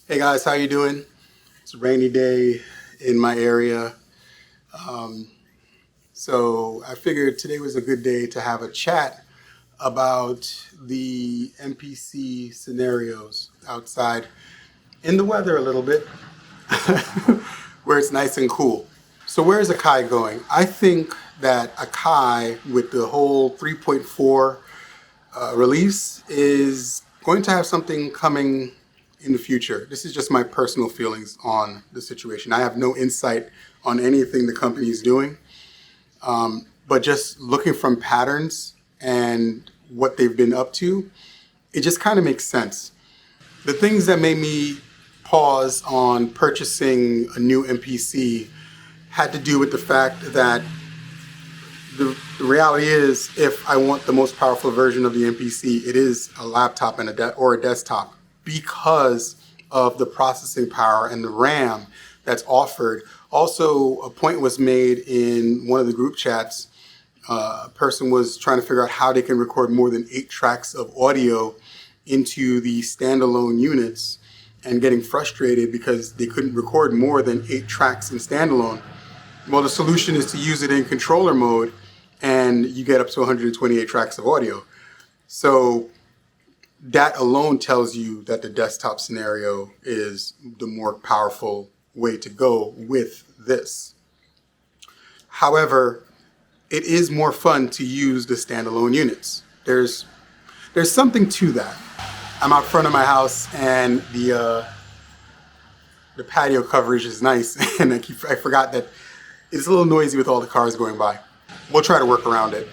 Hey guys, how you doing? It's a rainy day in my area. So I figured today was a good day to have a chat about the MPC scenarios outside in the weather a little bit, where it's nice and cool. So where is Akai going? I think that Akai, with the whole 3.4 release, is going to have something coming in the future. This is just my personal feelings on the situation. I have no insight on anything the company is doing, but just looking from patterns and what they've been up to, it just kind of makes sense. The things that made me pause on purchasing a new MPC had to do with the fact that the reality is, if I want the most powerful version of the MPC, it is a laptop and or a desktop, because of the processing power and the RAM that's offered. Also, a point was made in one of the group chats. A person was trying to figure out how they can record more than 8 tracks of audio into the standalone units and getting frustrated because they couldn't record more than 8 tracks in standalone. Well, the solution is to use it in controller mode, and you get up to 128 tracks of audio. So that alone tells you that the desktop scenario is the more powerful way to go with this. However, it is more fun to use the standalone units. There's something to that. I'm out front of my house, and the patio coverage is nice, and I forgot that it's a little noisy with all the cars going by. We'll try to work around it.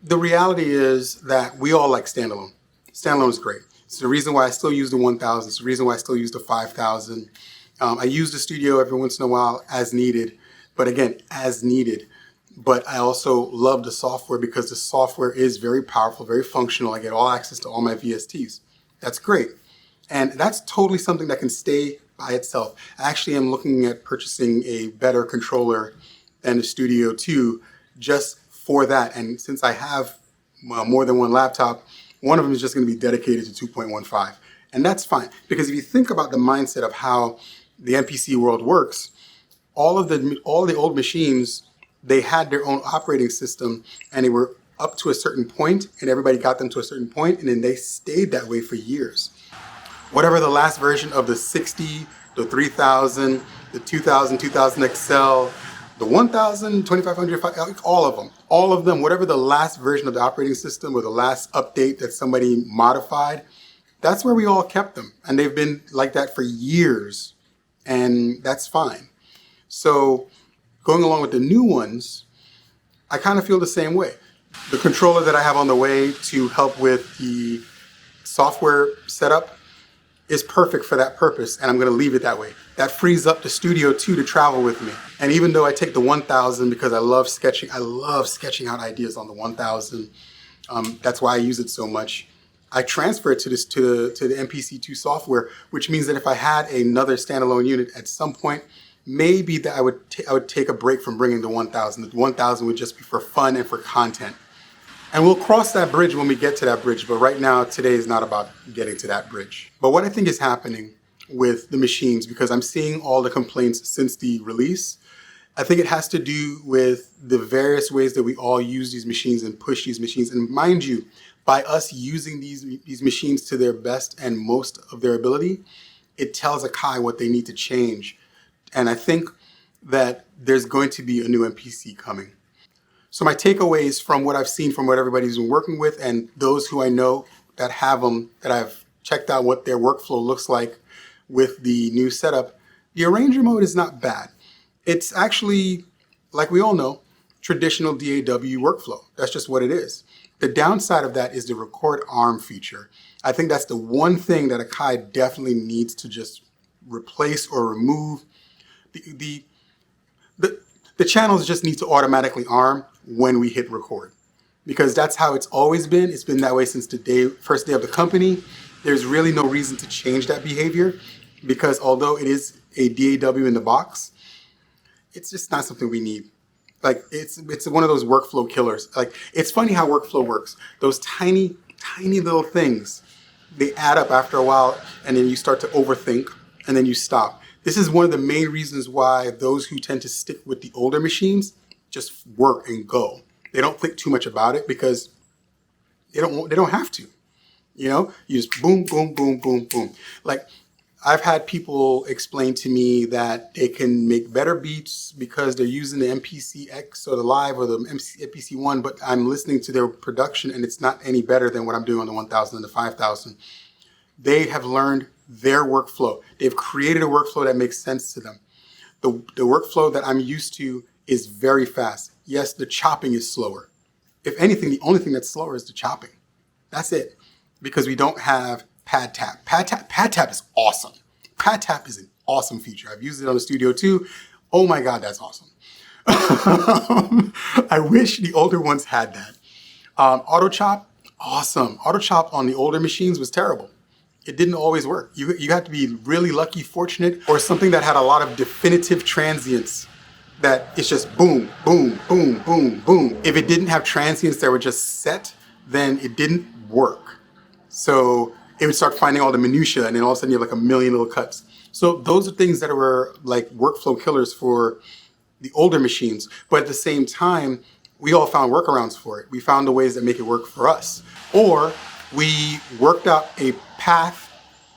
The reality is that we all like standalone. Standalone is great. It's the reason why I still use the 1000. It's the reason why I still use the 5000. I use the studio every once in a while as needed, but again, as needed. But I also love the software because the software is very powerful, very functional. I get all access to all my VSTs. That's great. And that's totally something that can stay by itself. I actually am looking at purchasing a better controller than the Studio 2 just for that. And since I have more than one laptop, one of them is just going to be dedicated to 2.15. And that's fine. Because if you think about the mindset of how the MPC world works, all the old machines, they had their own operating system, and they were up to a certain point, and everybody got them to a certain point, and then they stayed that way for years. Whatever the last version of the 60, the 3000, the 2000, 2000 XL, the 1000, 2500, all of them, whatever the last version of the operating system or the last update that somebody modified, that's where we all kept them. And they've been like that for years, and that's fine. So going along with the new ones, I kind of feel the same way. The controller that I have on the way to help with the software setup is perfect for that purpose, and I'm going to leave it that way. That frees up the Studio 2 to travel with me. And even though I take the 1000 because I love sketching out ideas on the 1000. That's why I use it so much. I transfer it to the MPC2 software, which means that if I had another standalone unit at some point, maybe that I would take a break from bringing the 1000. The 1000 would just be for fun and for content. And we'll cross that bridge when we get to that bridge, but right now, today is not about getting to that bridge. But what I think is happening with the machines, because I'm seeing all the complaints since the release, I think it has to do with the various ways that we all use these machines and push these machines. And mind you, by us using these machines to their best and most of their ability, it tells Akai what they need to change. And I think that there's going to be a new MPC coming. So my takeaways from what I've seen from what everybody's been working with, and those who I know that have them, that I've checked out what their workflow looks like with the new setup, the arranger mode is not bad. It's actually, like we all know, traditional DAW workflow. That's just what it is. The downside of that is the record arm feature. I think that's the one thing that Akai definitely needs to just replace or remove. The channels just need to automatically arm when we hit record, because that's how it's always been. It's been that way since the first day of the company. There's really no reason to change that behavior, because although it is a DAW in the box, it's just not something we need. Like, it's one of those workflow killers. Like, it's funny how workflow works. Those tiny little things, they add up after a while, and then you start to overthink. and then you stop. This is one of the main reasons why those who tend to stick with the older machines just work and go. They don't think too much about it because they don't have to. You know, you just boom, boom, boom, boom, boom. Like, I've had people explain to me that they can make better beats because they're using the MPC X or the Live or the MPC One, but I'm listening to their production and it's not any better than what I'm doing on the 1000 and the 5000. They have learned their workflow. They've created a workflow that makes sense to them. The workflow that I'm used to is very fast. Yes, the chopping is slower. If anything, the only thing that's slower is the chopping. That's it. Because we don't have pad tap. Pad tap is awesome. Pad tap is an awesome feature. I've used it on the Studio too. Oh my God, that's awesome. I wish the older ones had that. Auto chop, awesome. Auto chop on the older machines was terrible. It didn't always work. You had to be really lucky, fortunate, or something that had a lot of definitive transients that it's just boom, boom, boom, boom, boom. If it didn't have transients that were just set, then it didn't work. So it would start finding all the minutia, and then all of a sudden you have like a million little cuts. So those are things that were like workflow killers for the older machines. But at the same time, we all found workarounds for it. We found the ways that make it work for us. Or we worked out a path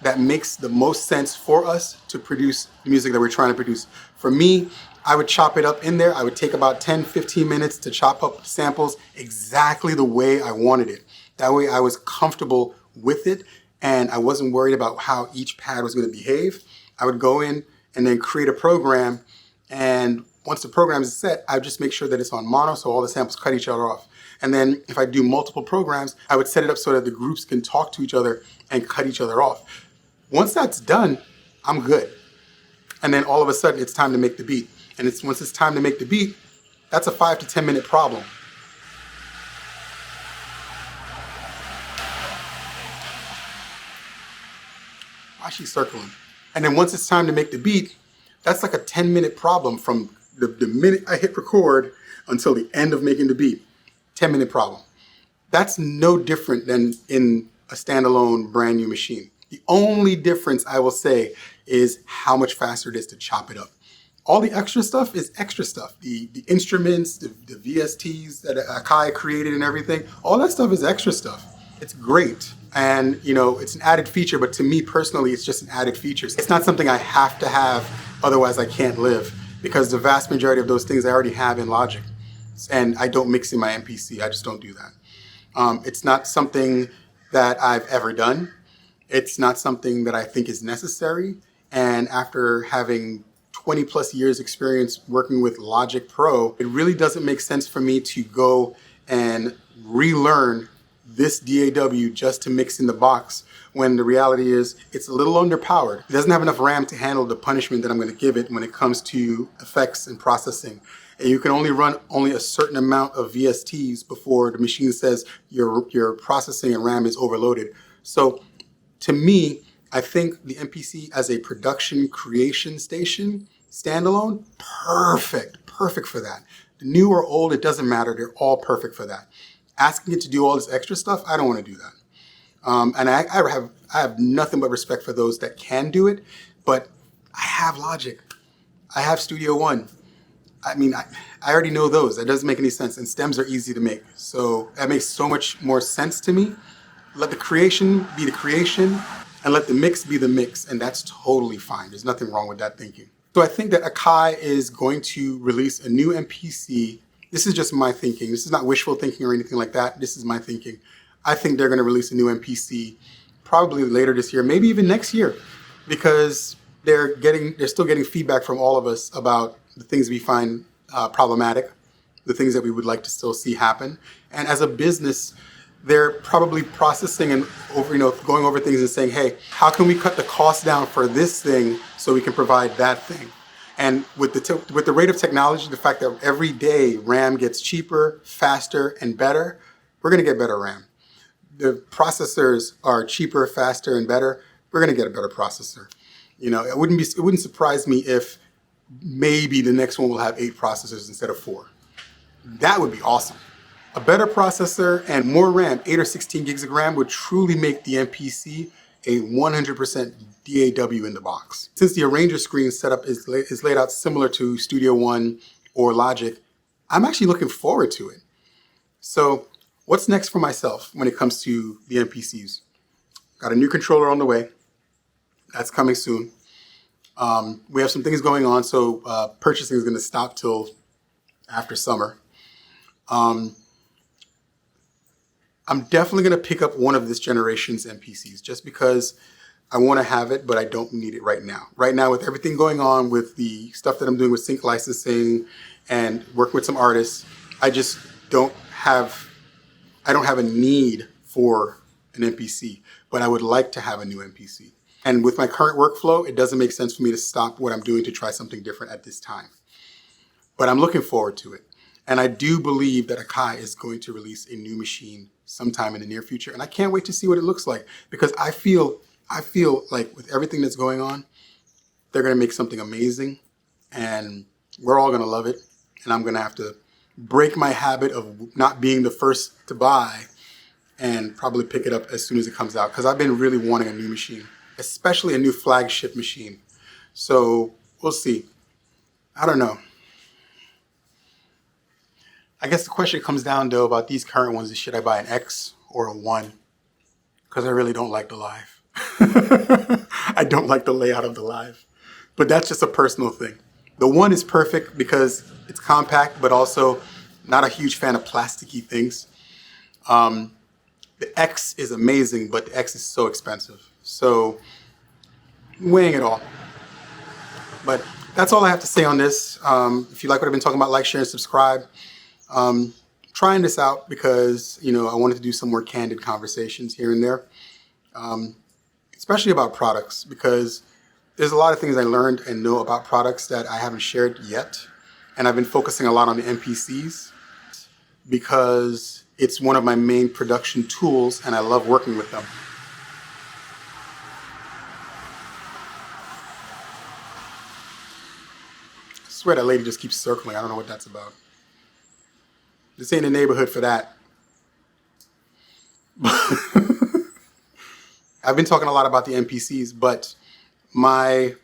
that makes the most sense for us to produce the music that we're trying to produce. For me, I would chop it up in there. I would take about 10, 15 minutes to chop up the samples exactly the way I wanted it. That way I was comfortable with it and I wasn't worried about how each pad was going to behave. I would go in and then create a program, and once the program is set, I would just make sure that it's on mono so all the samples cut each other off. And then if I do multiple programs, I would set it up so that the groups can talk to each other and cut each other off. Once that's done, I'm good. And then all of a sudden it's time to make the beat. And once it's time to make the beat, that's a 5 to 10 minute problem. Why is she circling? And then once it's time to make the beat, that's like a 10-minute problem from the minute I hit record until the end of making the beat. 10-minute problem. That's no different than in a standalone brand new machine. The only difference I will say is how much faster it is to chop it up. All the extra stuff is extra stuff. The instruments, the VSTs that Akai created and everything, all that stuff is extra stuff. It's great. And you know, it's an added feature, but to me personally, it's just an added feature. It's not something I have to have, otherwise I can't live, because the vast majority of those things I already have in Logic. And I don't mix in my MPC, I just don't do that. It's not something that I've ever done. It's not something that I think is necessary. And after having 20 plus years experience working with Logic Pro, it really doesn't make sense for me to go and relearn this DAW just to mix in the box, when the reality is it's a little underpowered. It doesn't have enough RAM to handle the punishment that I'm going to give it when it comes to effects and processing. And you can only run a certain amount of VSTs before the machine says your processing and RAM is overloaded. So to me, I think the MPC as a production creation station, standalone, perfect for that. The new or old, it doesn't matter. They're all perfect for that. Asking it to do all this extra stuff, I don't want to do that. And I have nothing but respect for those that can do it, but I have Logic. I have Studio One. I mean, I already know those. That doesn't make any sense. And stems are easy to make. So that makes so much more sense to me. Let the creation be the creation and let the mix be the mix. And that's totally fine. There's nothing wrong with that thinking. So I think that Akai is going to release a new MPC. This is just my thinking. This is not wishful thinking or anything like that. This is my thinking. I think they're going to release a new MPC probably later this year, maybe even next year, because they're still getting feedback from all of us about the things we find problematic, the things that we would like to still see happen. And as a business, they're probably processing and going over things and saying, hey, how can we cut the cost down for this thing so we can provide that thing? And with the rate of technology, the fact that every day RAM gets cheaper, faster, and better, we're going to get better RAM. The processors are cheaper, faster, and better. We're going to get a better processor. It wouldn't surprise me if maybe the next one will have 8 processors instead of 4. That would be awesome. A better processor and more RAM, 8 or 16 gigs of RAM, would truly make the MPC a 100% DAW in the box. Since the arranger screen setup is laid out similar to Studio One or Logic, I'm actually looking forward to it. So what's next for myself when it comes to the MPCs? Got a new controller on the way. That's coming soon. We have some things going on, so purchasing is going to stop till after summer. I'm definitely going to pick up one of this generation's MPCs just because I want to have it, but I don't need it right now. Right now, with everything going on with the stuff that I'm doing with sync licensing and working with some artists, I just don't have a need for an MPC, but I would like to have a new MPC. And with my current workflow, it doesn't make sense for me to stop what I'm doing to try something different at this time. But I'm looking forward to it. And I do believe that Akai is going to release a new machine sometime in the near future. And I can't wait to see what it looks like, because I feel like with everything that's going on, they're going to make something amazing and we're all going to love it. And I'm going to have to break my habit of not being the first to buy and probably pick it up as soon as it comes out, because I've been really wanting a new machine, especially a new flagship machine. So we'll see. I don't know. I guess the question comes down though about these current ones is, should I buy an X or a 1? Because I really don't like the Live. I don't like the layout of the Live, but that's just a personal thing. The 1 is perfect because it's compact, but also not a huge fan of plasticky things. The X is amazing, but the X is so expensive. So weighing it all. But that's all I have to say on this. If you like what I've been talking about, like, share, and subscribe. Trying this out because, I wanted to do some more candid conversations here and there, especially about products, because there's a lot of things I learned and know about products that I haven't shared yet. And I've been focusing a lot on the MPCs because it's one of my main production tools and I love working with them. I swear that lady just keeps circling. I don't know what that's about. This ain't the neighborhood for that. I've been talking a lot about the MPCs, but my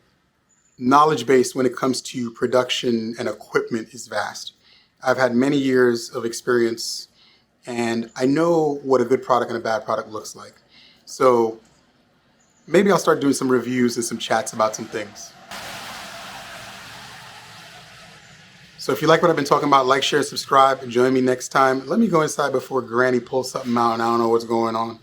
knowledge base when it comes to production and equipment is vast. I've had many years of experience and I know what a good product and a bad product looks like. So maybe I'll start doing some reviews and some chats about some things. So if you like what I've been talking about, like, share, subscribe, and join me next time. Let me go inside before Granny pulls something out and I don't know what's going on.